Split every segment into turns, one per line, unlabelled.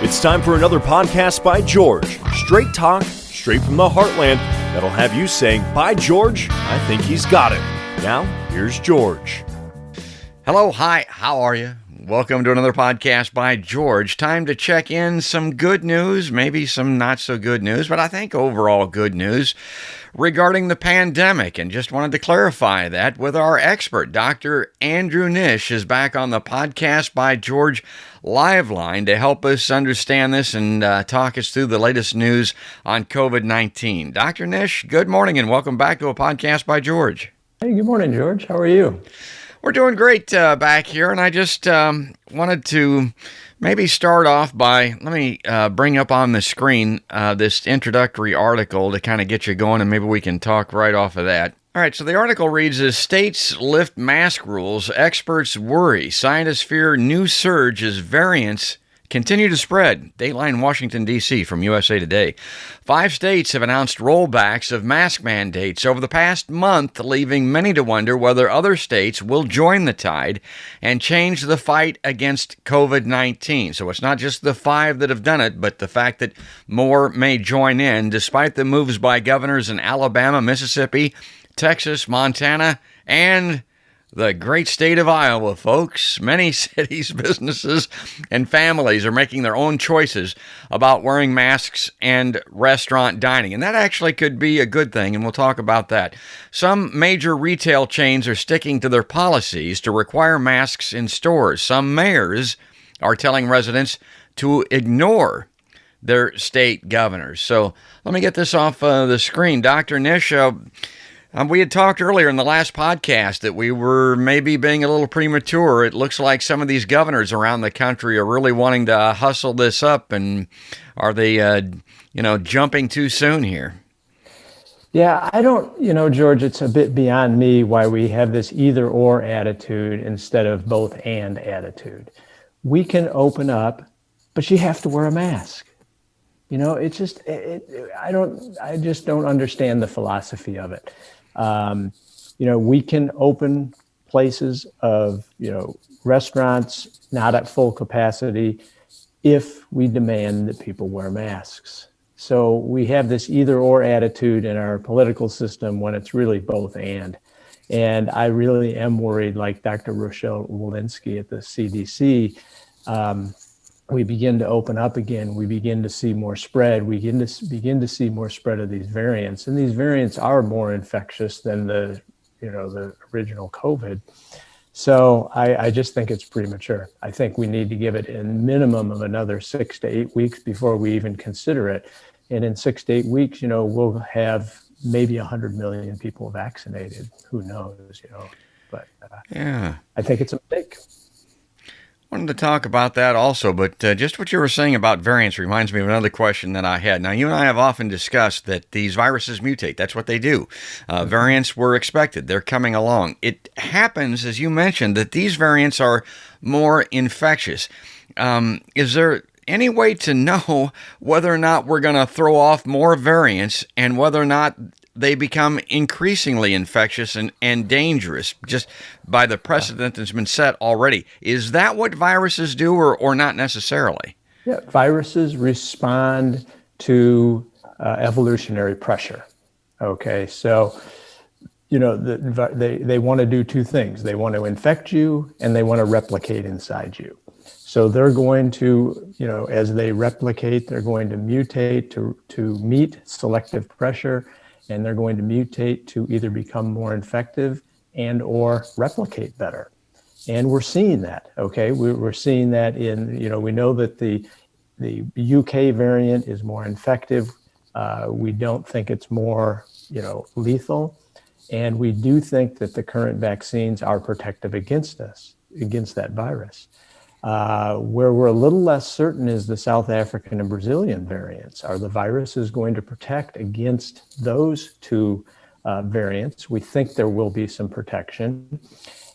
It's time for another podcast by George. Straight talk, straight from the heartland, that'll have you saying, "By George, I think he's got it." Now, here's George.
Hello, hi, how are you? Welcome to another podcast by George. Time to check in some good news, maybe some not so good news, but I think overall good news regarding the pandemic. And just wanted to clarify that with our expert, Dr. Andrew Nish, is back on the podcast by George live line to help us understand this and talk us through the latest news on COVID-19. Dr. Nish, good morning and welcome back to a podcast by George.
Hey, good morning, George. How are you?
We're doing great back here, and I just wanted to maybe start off by, let me bring up on the screen this introductory article to kind of get you going, and maybe we can talk right off of that. All right, so the article reads, as states lift mask rules, experts worry. Scientists fear new surge as variants continue to spread. Dateline Washington, D.C. from USA Today. 5 states have announced rollbacks of mask mandates over the past month, leaving many to wonder whether other states will join the tide and change the fight against COVID-19. So it's not just the 5 that have done it, but the fact that more may join in, despite the moves by governors in Alabama, Mississippi, Texas, Montana, and the great state of Iowa, folks. Many cities, businesses, and families are making their own choices about wearing masks and restaurant dining. And that actually could be a good thing, and we'll talk about that. Some major retail chains are sticking to their policies to require masks in stores. Some mayors are telling residents to ignore their state governors. So let me get this off the screen. Dr. Nish, we had talked earlier in the last podcast that we were maybe being a little premature. It looks like some of these governors around the country are really wanting to hustle this up. And are they, jumping too soon here?
Yeah, I don't, George, it's a bit beyond me why we have this either or attitude instead of both and attitude. We can open up, but you have to wear a mask. I just don't understand the philosophy of it. We can open places of, restaurants not at full capacity if we demand that people wear masks. So we have this either or attitude in our political system when it's really both and. And I really am worried, like Dr. Rochelle Walensky at the CDC, we begin to open up again, we begin to see more spread, we begin to see more spread of these variants. And these variants are more infectious than the original COVID. So I just think it's premature. I think we need to give it a minimum of another 6 to 8 weeks before we even consider it. And in 6 to 8 weeks, we'll have maybe 100 million people vaccinated. Who knows, but yeah, I think it's a mistake.
Wanted to talk about that also, but just what you were saying about variants reminds me of another question that I had. Now, you and I have often discussed that these viruses mutate. That's what they do. Variants were expected. They're coming along. It happens, as you mentioned, that these variants are more infectious. Is there any way to know whether or not we're going to throw off more variants and whether or not they become increasingly infectious and dangerous just by the precedent that's been set already? Is that what viruses do or not necessarily?
Yeah, viruses respond to evolutionary pressure. Okay, so, they want to do 2 things. They want to infect you and they want to replicate inside you. So they're going to, as they replicate, they're going to mutate to meet selective pressure, and they're going to mutate to either become more effective and or replicate better. And we're seeing that, okay? We're seeing that in, we know that the UK variant is more effective. We don't think it's more, lethal. And we do think that the current vaccines are protective against that virus. Where we're a little less certain is the South African and Brazilian variants. Are the viruses going to protect against those 2 variants? We think there will be some protection.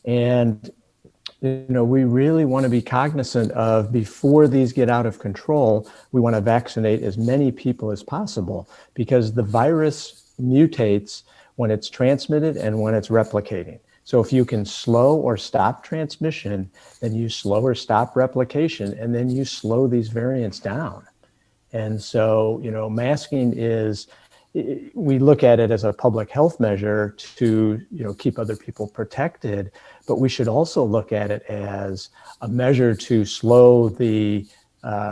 And, we really want to be cognizant of, before these get out of control, we want to vaccinate as many people as possible, because the virus mutates when it's transmitted and when it's replicating. So if you can slow or stop transmission, then you slow or stop replication, and then you slow these variants down. And so, masking is, we look at it as a public health measure to, keep other people protected, but we should also look at it as a measure to slow the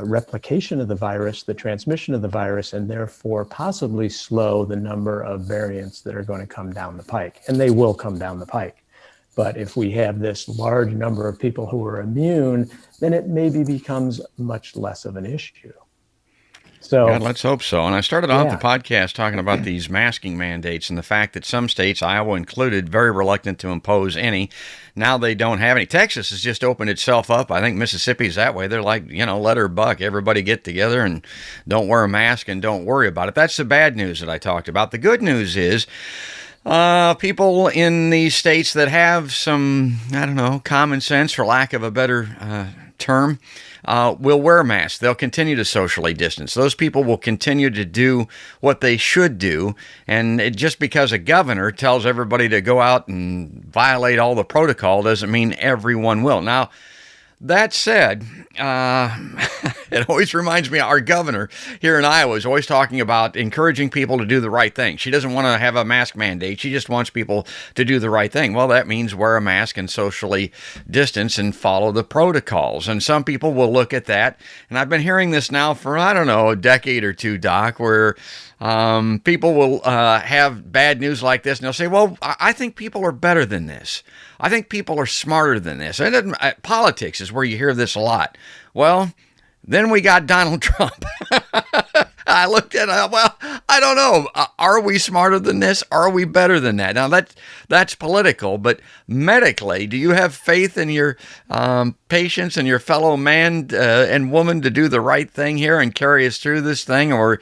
replication of the virus, the transmission of the virus, and therefore possibly slow the number of variants that are going to come down the pike. And they will come down the pike. But if we have this large number of people who are immune, then it maybe becomes much less of an issue. So,
God, let's hope so. And I started off the podcast talking about these masking mandates and the fact that some states, Iowa included, very reluctant to impose any. Now they don't have any. Texas has just opened itself up. I think Mississippi's that way. They're like, let her buck. Everybody get together and don't wear a mask and don't worry about it. That's the bad news that I talked about. The good news is people in these states that have some, common sense, for lack of a better term, will wear masks. They'll continue to socially distance. Those people will continue to do what they should do. And just because a governor tells everybody to go out and violate all the protocol doesn't mean everyone will. Now, that said, it always reminds me, our governor here in Iowa is always talking about encouraging people to do the right thing. She doesn't want to have a mask mandate. She just wants people to do the right thing. Well, that means wear a mask and socially distance and follow the protocols. And some people will look at that. And I've been hearing this now for, a decade or two, Doc, where people will have bad news like this, and they'll say, well, I think people are better than this. I think people are smarter than this. And politics is where you hear this a lot. Well, then we got Donald Trump. I looked at it, well, I don't know. Are we smarter than this? Are we better than that? Now, that's political, but medically, do you have faith in your patients and your fellow man and woman to do the right thing here and carry us through this thing? Or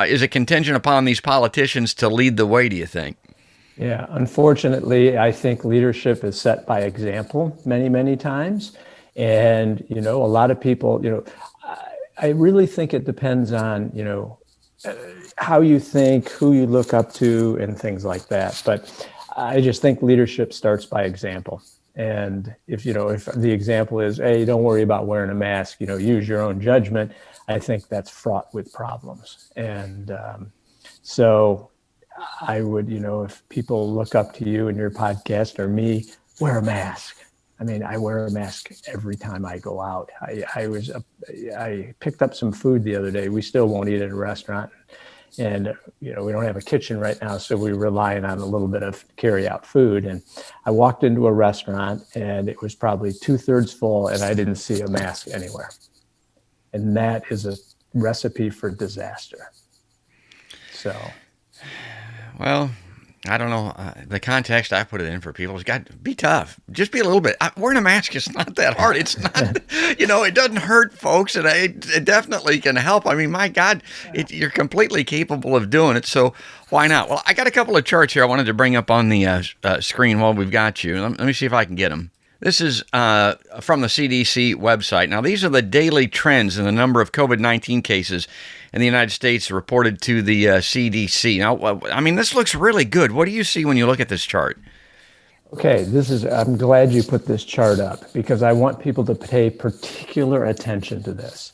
is it contingent upon these politicians to lead the way, do you think?
Yeah, unfortunately, I think leadership is set by example many, many times. And, a lot of people, I really think it depends on, how you think, who you look up to, and things like that. But I just think leadership starts by example. And if the example is, hey, don't worry about wearing a mask, use your own judgment, I think that's fraught with problems. And so I would, if people look up to you in your podcast or me, wear a mask. I mean, I wear a mask every time I go out. I picked up some food the other day. We still won't eat at a restaurant. And, we don't have a kitchen right now, so we're relying on a little bit of carry-out food. And I walked into a restaurant, and it was probably 2/3 full, and I didn't see a mask anywhere. And that is a recipe for disaster. So...
Well, I don't know. The context I put it in for people has got to be tough. Just be a little bit. Wearing a mask is not that hard. It's not, it doesn't hurt folks, and it definitely can help. I mean, my God, you're completely capable of doing it. So why not? Well, I got a couple of charts here I wanted to bring up on the screen while we've got you. Let me see if I can get them. This is from the CDC website. Now, these are the daily trends in the number of COVID-19 cases in the United States reported to the CDC. Now, I mean, this looks really good. What do you see when you look at this chart?
Okay, I'm glad you put this chart up because I want people to pay particular attention to this.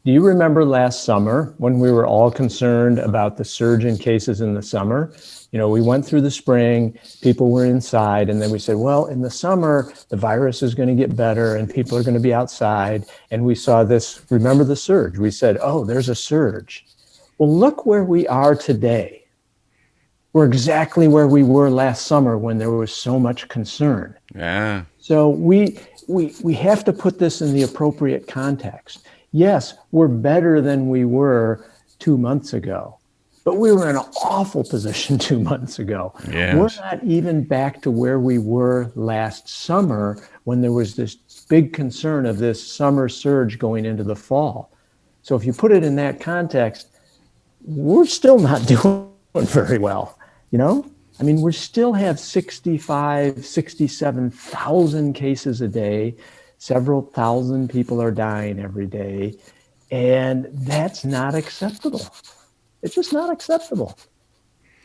Do you remember last summer when we were all concerned about the surge in cases in the summer? We went through the spring, people were inside, and then we said, well, in the summer, the virus is going to get better and people are going to be outside. And we saw this, remember the surge? We said, oh, there's a surge. Well, look where we are today. We're exactly where we were last summer when there was so much concern.
Yeah. So
we have to put this in the appropriate context. Yes, we're better than we were 2 months ago, but we were in an awful position 2 months ago.
Yes.
We're not even back to where we were last summer when there was this big concern of this summer surge going into the fall. So if you put it in that context, we're still not doing very well. I mean, we still have 67,000 cases a day. Several thousand people are dying every day. And that's not acceptable. It's just not acceptable.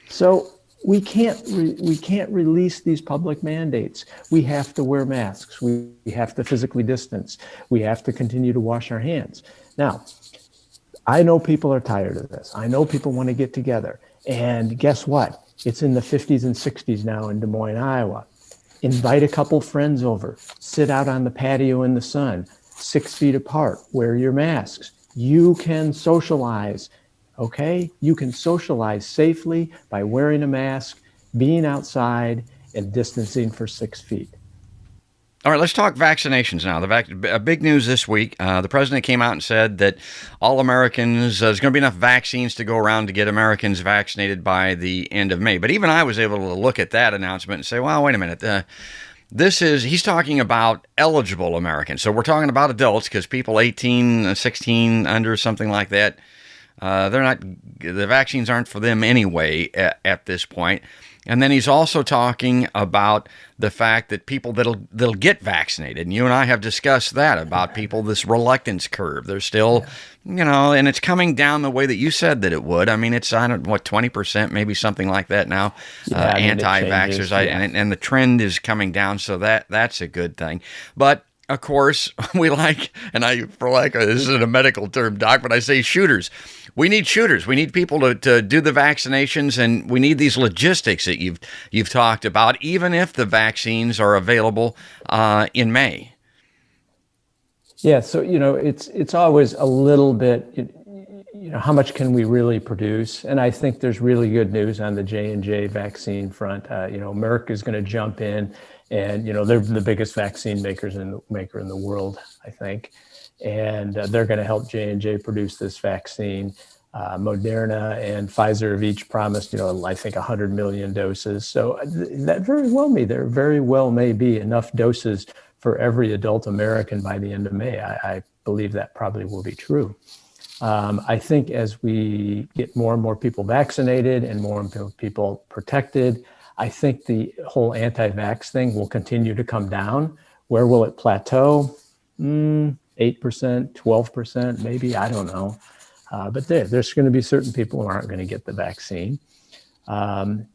So we can't release these public mandates. We have to wear masks. We have to physically distance. We have to continue to wash our hands. Now, I know people are tired of this. I know people want to get together. And guess what? It's in the 50s and 60s now in Des Moines, Iowa. Invite a couple friends over. Sit out on the patio in the sun, 6 feet apart. Wear your masks. You can socialize. Okay, you can socialize safely by wearing a mask, being outside, and distancing for 6 feet.
All right, let's talk vaccinations now. Big news this week. The president came out and said that all Americans, there's going to be enough vaccines to go around to get Americans vaccinated by the end of May. But even I was able to look at that announcement and say, well, wait a minute. He's talking about eligible Americans. So we're talking about adults, because people 18, 16, under, something like that, the vaccines aren't for them anyway at this point. And then he's also talking about the fact that people that'll get vaccinated, and you and I have discussed that about people, this reluctance curve. They're still, and it's coming down the way that you said that it would. I mean, it's, 20%, maybe something like that now, anti-vaxxers, and the trend is coming down, so that's a good thing. But of course, this isn't a medical term, Doc, but I say shooters. We need shooters. We need people to do the vaccinations, and we need these logistics that you've talked about, even if the vaccines are available in May.
Yeah, so it's always a little bit, how much can we really produce? And I think there's really good news on the J&J vaccine front. Merck is going to jump in, and they're the biggest vaccine maker in the world, I think. And they're going to help J&J produce this vaccine. Moderna and Pfizer have each promised, I think 100 million doses. So that very well may be enough doses for every adult American by the end of May. I believe that probably will be true. I think as we get more and more people vaccinated and more and more people protected, I think the whole anti-vax thing will continue to come down. Where will it plateau? 8%, 12%, maybe, I don't know. But there's going to be certain people who aren't going to get the vaccine. The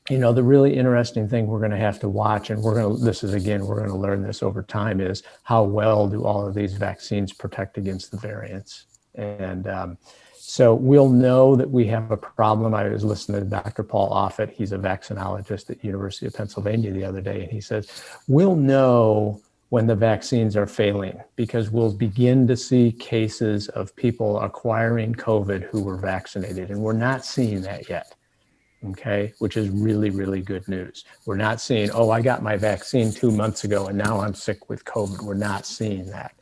really interesting thing we're going to have to watch, and we're going to learn this over time, is how well do all of these vaccines protect against the variants? And so we'll know that we have a problem. I was listening to Dr. Paul Offit. He's a vaccinologist at University of Pennsylvania the other day, and he says, we'll know when the vaccines are failing, because we'll begin to see cases of people acquiring COVID who were vaccinated, and we're not seeing that yet, okay, which is really, really good news. We're not seeing, I got my vaccine 2 months ago and now I'm sick with COVID. We're not seeing that.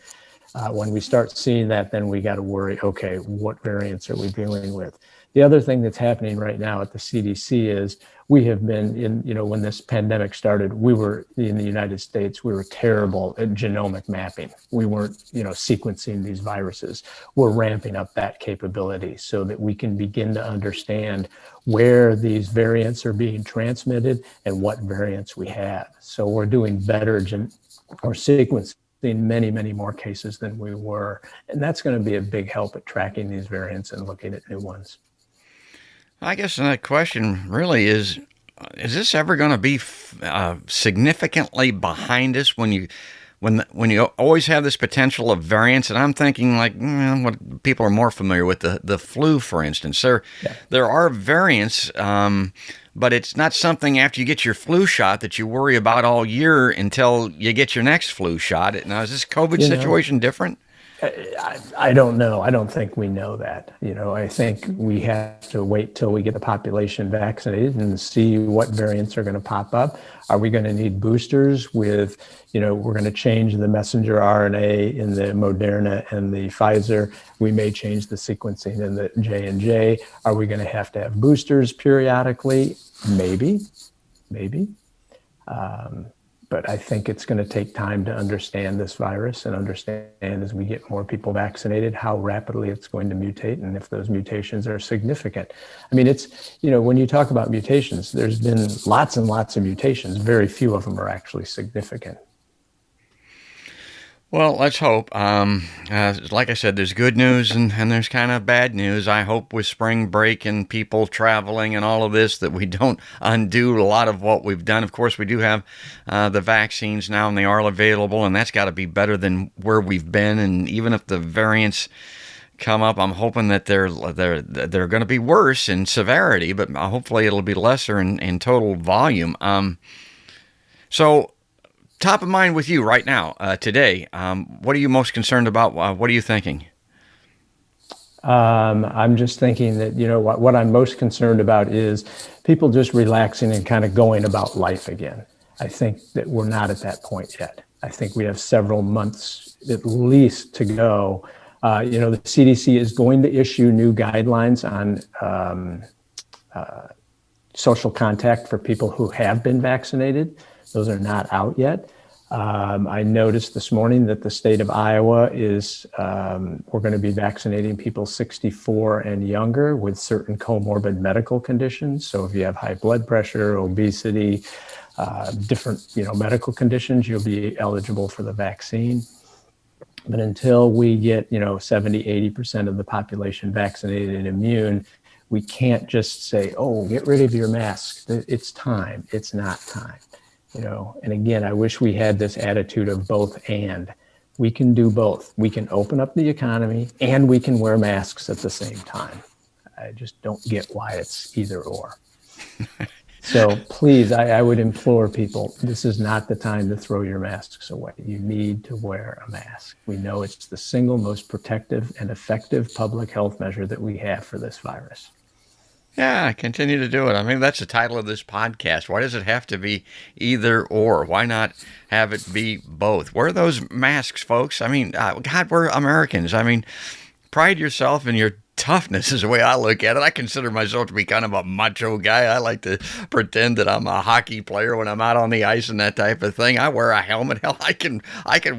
When we start seeing that, then we got to worry, okay, what variants are we dealing with? The other thing that's happening right now at the CDC is we have been when this pandemic started, we were in the United States, we were terrible at genomic mapping. We weren't, sequencing these viruses. We're ramping up that capability so that we can begin to understand where these variants are being transmitted and what variants we have. So we're doing better sequencing many, many more cases than we were. And that's going to be a big help at tracking these variants and looking at new ones.
I guess the question really is this ever going to be significantly behind us when you always have this potential of variants? And I'm thinking what people are more familiar with, the flu, for instance. There are variants, but it's not something after you get your flu shot that you worry about all year until you get your next flu shot. Now, is this COVID situation different?
I don't know. I don't think we know that. I think we have to wait till we get the population vaccinated and see what variants are going to pop up. Are we going to need boosters with, we're going to change the messenger RNA in the Moderna and the Pfizer. We may change the sequencing in the J&J. Are we going to have boosters periodically? Maybe. But I think it's going to take time to understand this virus and understand, as we get more people vaccinated, how rapidly it's going to mutate and if those mutations are significant. I mean, it's, when you talk about mutations, there's been lots and lots of mutations. Very few of them are actually significant.
Well, let's hope. Like I said, there's good news and there's kind of bad news. I hope with spring break and people traveling and all of this that we don't undo a lot of what we've done. Of course, we do have the vaccines now and they are available, and that's got to be better than where we've been. And even if the variants come up, I'm hoping that they're going to be worse in severity, but hopefully it'll be lesser in total volume. So. Top of mind with you right now, today, what are you most concerned about? What are you thinking?
I'm just thinking that, what I'm most concerned about is people just relaxing and kind of going about life again. I think that we're not at that point yet. I think we have several months at least to go. The CDC is going to issue new guidelines on social contact for people who have been vaccinated. Those are not out yet. I noticed this morning that the state of Iowa is, we're going to be vaccinating people 64 and younger with certain comorbid medical conditions. So if you have high blood pressure, obesity, different, medical conditions, you'll be eligible for the vaccine. But until we get, 70, 80% of the population vaccinated and immune, we can't just say, oh, get rid of your mask. It's time. It's not time. And again, I wish we had this attitude of both and. We can do both. We can open up the economy and we can wear masks at the same time. I just don't get why it's either or. So please, I would implore people, this is not the time to throw your masks away. You need to wear a mask. We know it's the single most protective and effective public health measure that we have for this virus.
Yeah, continue to do it. I mean, that's the title of this podcast. Why does it have to be either or? Why not have it be both? Wear those masks, folks. I mean, God, we're Americans. I mean, pride yourself in your toughness is the way I look at it. I consider myself to be kind of a macho guy. I like to pretend that I'm a hockey player when I'm out on the ice and that type of thing. I wear a helmet. Hell, I can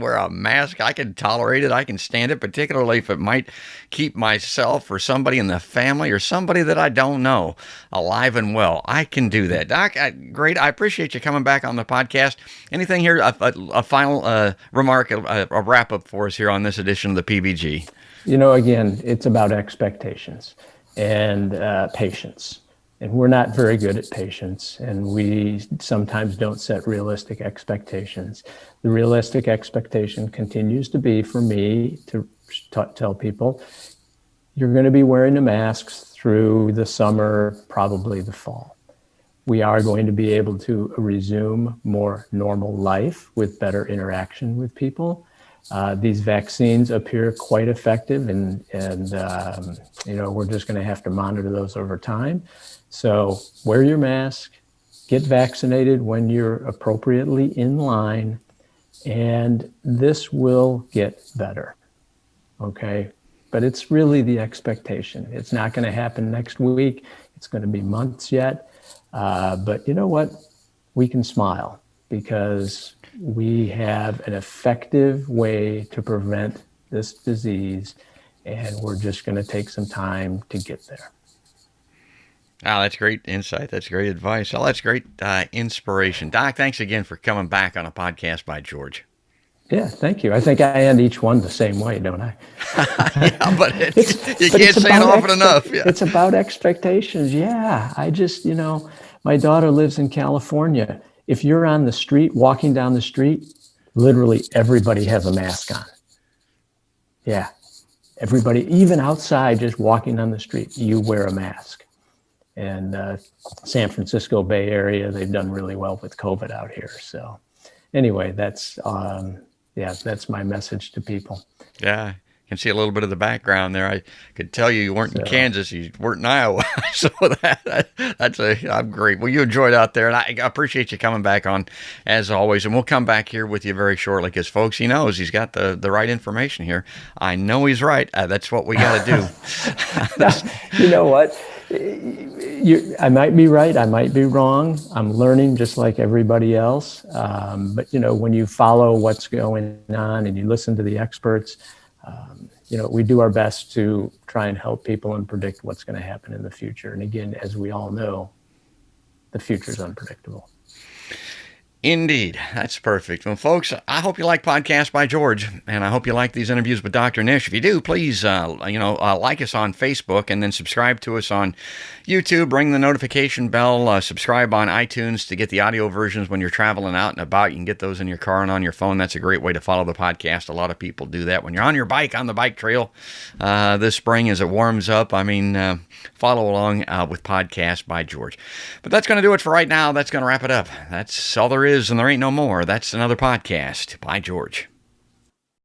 wear a mask. I can tolerate it. I can stand it, particularly if it might keep myself or somebody in the family or somebody that I don't know alive and well. I can do that. Doc, great. I appreciate you coming back on the podcast. Anything here, a final remark, a wrap up for us here on this edition of the PBG?
Again, it's about expectations and patience. And we're not very good at patience, and we sometimes don't set realistic expectations. The realistic expectation continues to be for me to tell people, you're going to be wearing the masks through the summer, probably the fall. We are going to be able to resume more normal life with better interaction with people. These vaccines appear quite effective, and we're just going to have to monitor those over time. So wear your mask, get vaccinated when you're appropriately in line, and this will get better. Okay? But it's really the expectation. It's not going to happen next week. It's going to be months yet. But you know what? We can smile because we have an effective way to prevent this disease, and we're just going to take some time to get there.
Oh, that's great insight. That's great advice. Oh, that's great inspiration. Doc, thanks again for coming back on a podcast by George.
Yeah, thank you. I think I end each one the same way, don't I?
Yeah, but you can't say it often enough. Yeah.
It's about expectations. Yeah, I just, my daughter lives in California. If you're on the street, walking down the street, literally everybody has a mask on. Yeah, everybody, even outside, just walking on the street, you wear a mask. And San Francisco Bay Area, they've done really well with COVID out here. So anyway, that's my message to people.
Yeah. Can see a little bit of the background there. I could tell you weren't in Kansas, you weren't in Iowa. So I'm great. Well, you enjoyed out there, and I appreciate you coming back on as always. And we'll come back here with you very shortly because, folks, he knows he's got the right information here. I know he's right. That's what we got to do.
You know what? I might be right. I might be wrong. I'm learning just like everybody else. But when you follow what's going on and you listen to the experts, we do our best to try and help people and predict what's going to happen in the future. And again, as we all know, the future is unpredictable.
Indeed. That's perfect. Well, folks, I hope you like Podcast by George, and I hope you like these interviews with Dr. Nish. If you do, please, like us on Facebook and then subscribe to us on YouTube. Ring the notification bell. Subscribe on iTunes to get the audio versions when you're traveling out and about. You can get those in your car and on your phone. That's a great way to follow the podcast. A lot of people do that when you're on your bike, on the bike trail this spring as it warms up. Follow along with Podcast by George. But that's going to do it for right now. That's going to wrap it up. That's all there is, and there ain't no more. That's another podcast by George.